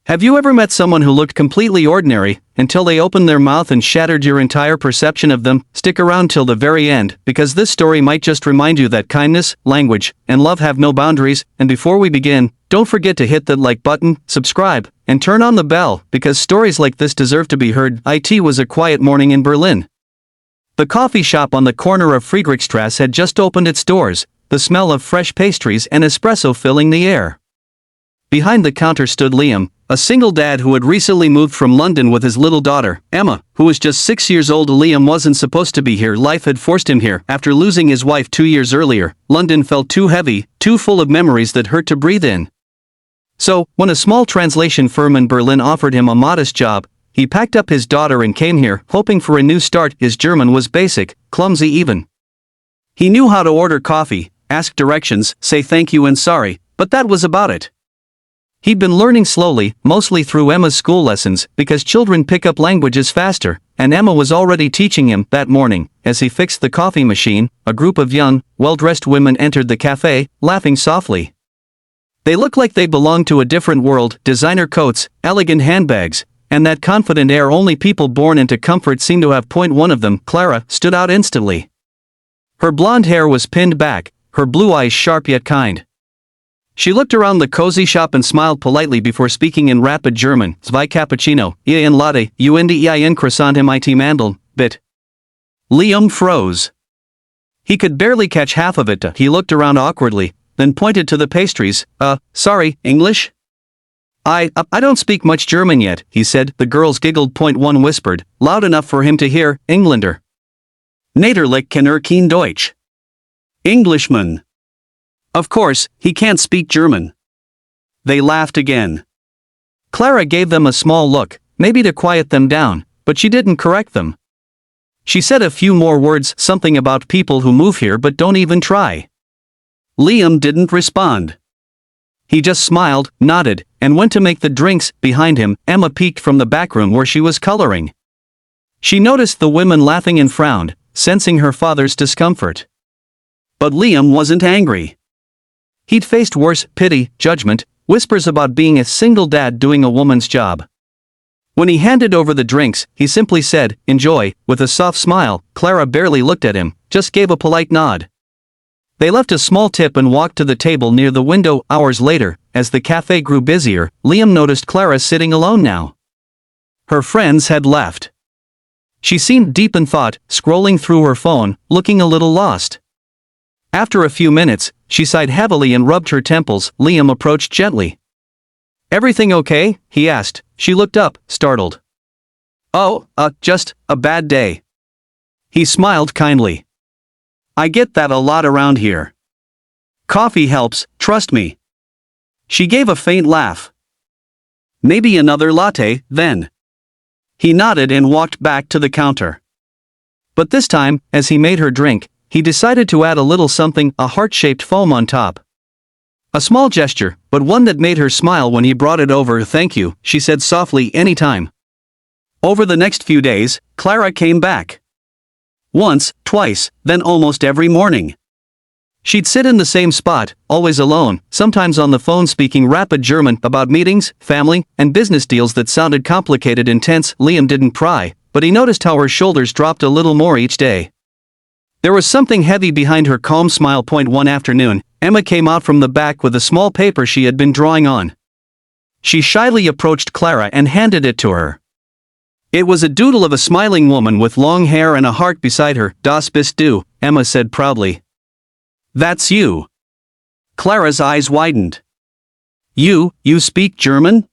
Have you ever met someone who looked completely ordinary, until they opened their mouth and shattered your entire perception of them? Stick around till the very end, because this story might just remind you that kindness, language, and love have no boundaries. And before we begin, don't forget to hit that like button, subscribe, and turn on the bell, because stories like this deserve to be heard. It was a quiet morning in Berlin. The coffee shop on the corner of Friedrichstrasse had just opened its doors, the smell of fresh pastries and espresso filling the air. Behind the counter stood Liam, a single dad who had recently moved from London with his little daughter, Emma, who was just 6 years old. Liam wasn't supposed to be here. Life had forced him here. After losing his wife 2 years earlier, London felt too heavy, too full of memories that hurt to breathe in. So, when a small translation firm in Berlin offered him a modest job, he packed up his daughter and came here, hoping for a new start. His German was basic, clumsy even. He knew how to order coffee, ask directions, say thank you and sorry, but that was about it. He'd been learning slowly, mostly through Emma's school lessons, because children pick up languages faster, and Emma was already teaching him. That morning, as he fixed the coffee machine, a group of young, well-dressed women entered the cafe, laughing softly. They looked like they belonged to a different world: designer coats, elegant handbags, and that confident air only people born into comfort seem to have. One of them, Clara, stood out instantly. Her blonde hair was pinned back, her blue eyes sharp yet kind. She looked around the cozy shop and smiled politely before speaking in rapid German. Zwei Cappuccino, ein Latte, ein Croissant mit Mandeln, bit. Liam froze. He could barely catch half of it. He looked around awkwardly, then pointed to the pastries. Sorry, English? I don't speak much German yet, he said. The girls giggled. One whispered, loud enough for him to hear, Engländer. Natürlich kann kein Deutsch. Englishman. Of course, he can't speak German. They laughed again. Clara gave them a small look, maybe to quiet them down, but she didn't correct them. She said a few more words, something about people who move here but don't even try. Liam didn't respond. He just smiled, nodded, and went to make the drinks. Behind him, Emma peeked from the back room where she was coloring. She noticed the women laughing and frowned, sensing her father's discomfort. But Liam wasn't angry. He'd faced worse: pity, judgment, whispers about being a single dad doing a woman's job. When he handed over the drinks, he simply said, enjoy, with a soft smile. Clara barely looked at him, just gave a polite nod. They left a small tip and walked to the table near the window. Hours later, as the cafe grew busier, Liam noticed Clara sitting alone now. Her friends had left. She seemed deep in thought, scrolling through her phone, looking a little lost. After a few minutes, she sighed heavily and rubbed her temples. Liam approached gently. Everything okay? He asked. She looked up, startled. Oh, just a bad day. He smiled kindly. I get that a lot around here. Coffee helps, trust me. She gave a faint laugh. Maybe another latte, then. He nodded and walked back to the counter. But this time, as he made her drink, he decided to add a little something, a heart-shaped foam on top. A small gesture, but one that made her smile when he brought it over. Thank you, she said softly. Anytime. Over the next few days, Clara came back. Once, twice, then almost every morning. She'd sit in the same spot, always alone, sometimes on the phone speaking rapid German about meetings, family, and business deals that sounded complicated and tense. Liam didn't pry, but he noticed how her shoulders dropped a little more each day. There was something heavy behind her calm smile. One afternoon, Emma came out from the back with a small paper she had been drawing on. She shyly approached Clara and handed it to her. It was a doodle of a smiling woman with long hair and a heart beside her. Das bist du, Emma said proudly. That's you. Clara's eyes widened. You speak German?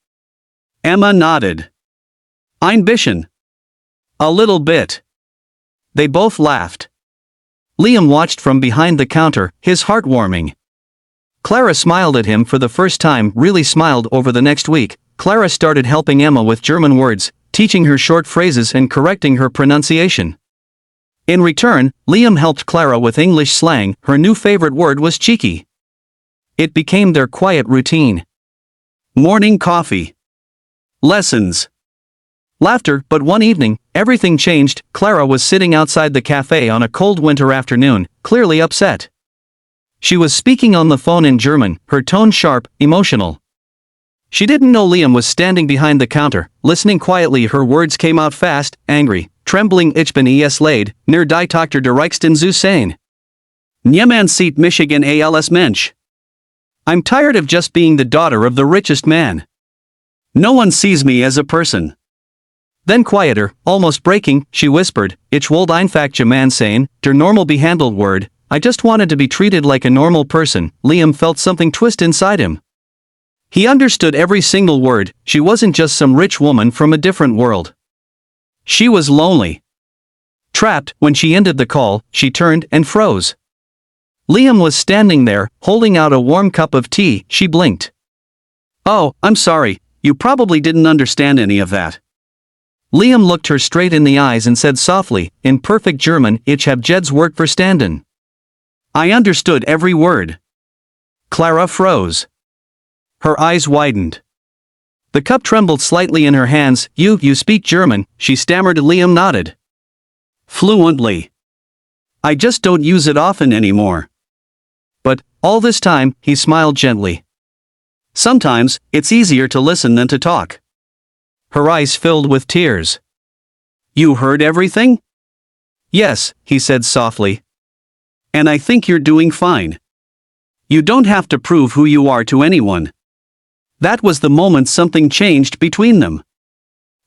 Emma nodded. Ein bisschen. A little bit. They both laughed. Liam watched from behind the counter, his heart warming. Clara smiled at him for the first time, really smiled. Over the next week, Clara started helping Emma with German words, teaching her short phrases and correcting her pronunciation. In return, Liam helped Clara with English slang. Her new favorite word was cheeky. It became their quiet routine. Morning coffee. Lessons. Laughter. But one evening, everything changed. Clara was sitting outside the cafe on a cold winter afternoon, clearly upset. She was speaking on the phone in German, her tone sharp, emotional. She didn't know Liam was standing behind the counter, listening quietly. Her words came out fast, angry, trembling. Ich bin es leid, nur die Tochter der Reichsten zu sein. Niemand sieht mich als Mensch. I'm tired of just being the daughter of the richest man. No one sees me as a person. Then quieter, almost breaking, she whispered, Ich wollte einfach jemand sein, der normal behandelt word. I just wanted to be treated like a normal person. Liam felt something twist inside him. He understood every single word. She wasn't just some rich woman from a different world. She was lonely. Trapped. When she ended the call, she turned and froze. Liam was standing there, holding out a warm cup of tea. She blinked. Oh, I'm sorry, you probably didn't understand any of that. Liam looked her straight in the eyes and said softly, in perfect German, Ich hab Jed's Wort verstanden. I understood every word. Clara froze. Her eyes widened. The cup trembled slightly in her hands. You speak German, she stammered. Liam nodded. Fluently. I just don't use it often anymore. But, all this time, he smiled gently. Sometimes, it's easier to listen than to talk. Her eyes filled with tears. You heard everything? Yes, he said softly. And I think you're doing fine. You don't have to prove who you are to anyone. That was the moment something changed between them.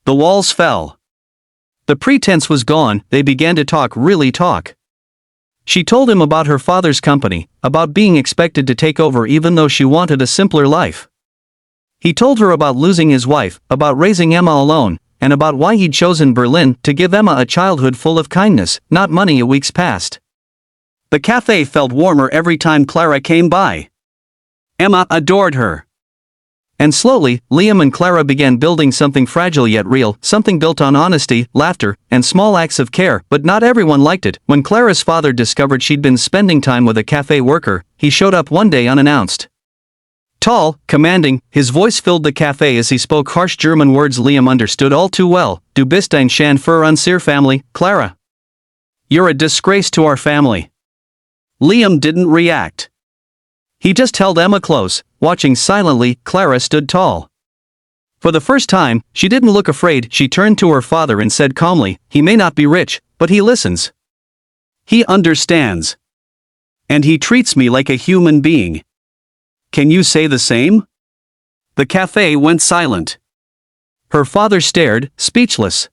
The walls fell. The pretense was gone. They began to talk, really talk. She told him about her father's company, about being expected to take over even though she wanted a simpler life. He told her about losing his wife, about raising Emma alone, and about why he'd chosen Berlin to give Emma a childhood full of kindness, not money. A week's passed. The cafe felt warmer every time Clara came by. Emma adored her. And slowly, Liam and Clara began building something fragile yet real, something built on honesty, laughter, and small acts of care. But not everyone liked it. When Clara's father discovered she'd been spending time with a cafe worker, he showed up one day unannounced. Tall, commanding, his voice filled the cafe as he spoke harsh German words Liam understood all too well. Du bist ein Schande für unsere Family, Clara. You're a disgrace to our family. Liam didn't react. He just held Emma close, watching silently. Clara stood tall. For the first time, she didn't look afraid. She turned to her father and said calmly, He may not be rich, but he listens. He understands. And he treats me like a human being. Can you say the same? The cafe went silent. Her father stared, speechless.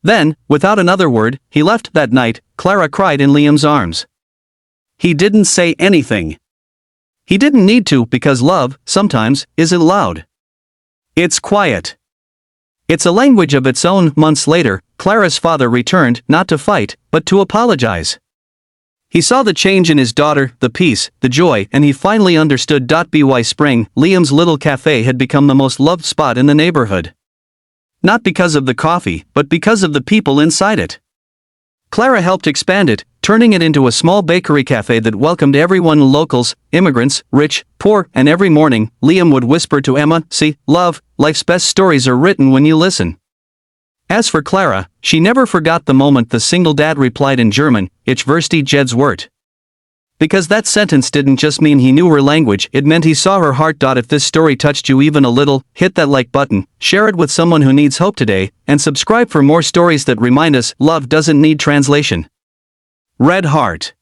Then, without another word, he left. That night, Clara cried in Liam's arms. He didn't say anything. He didn't need to, because love, sometimes, isn't loud. It's quiet. It's a language of its own. Months later, Clara's father returned, not to fight, but to apologize. He saw the change in his daughter, the peace, the joy, and he finally understood. By spring, Liam's little cafe had become the most loved spot in the neighborhood. Not because of the coffee, but because of the people inside it. Clara helped expand it, turning it into a small bakery cafe that welcomed everyone, locals, immigrants, rich, poor, and every morning, Liam would whisper to Emma, See, love, life's best stories are written when you listen. As for Clara, she never forgot the moment the single dad replied in German, Ich verstehe Jed's Wort. Because that sentence didn't just mean he knew her language, it meant he saw her heart. If this story touched you even a little, hit that like button, share it with someone who needs hope today, and subscribe for more stories that remind us love doesn't need translation. Red Heart.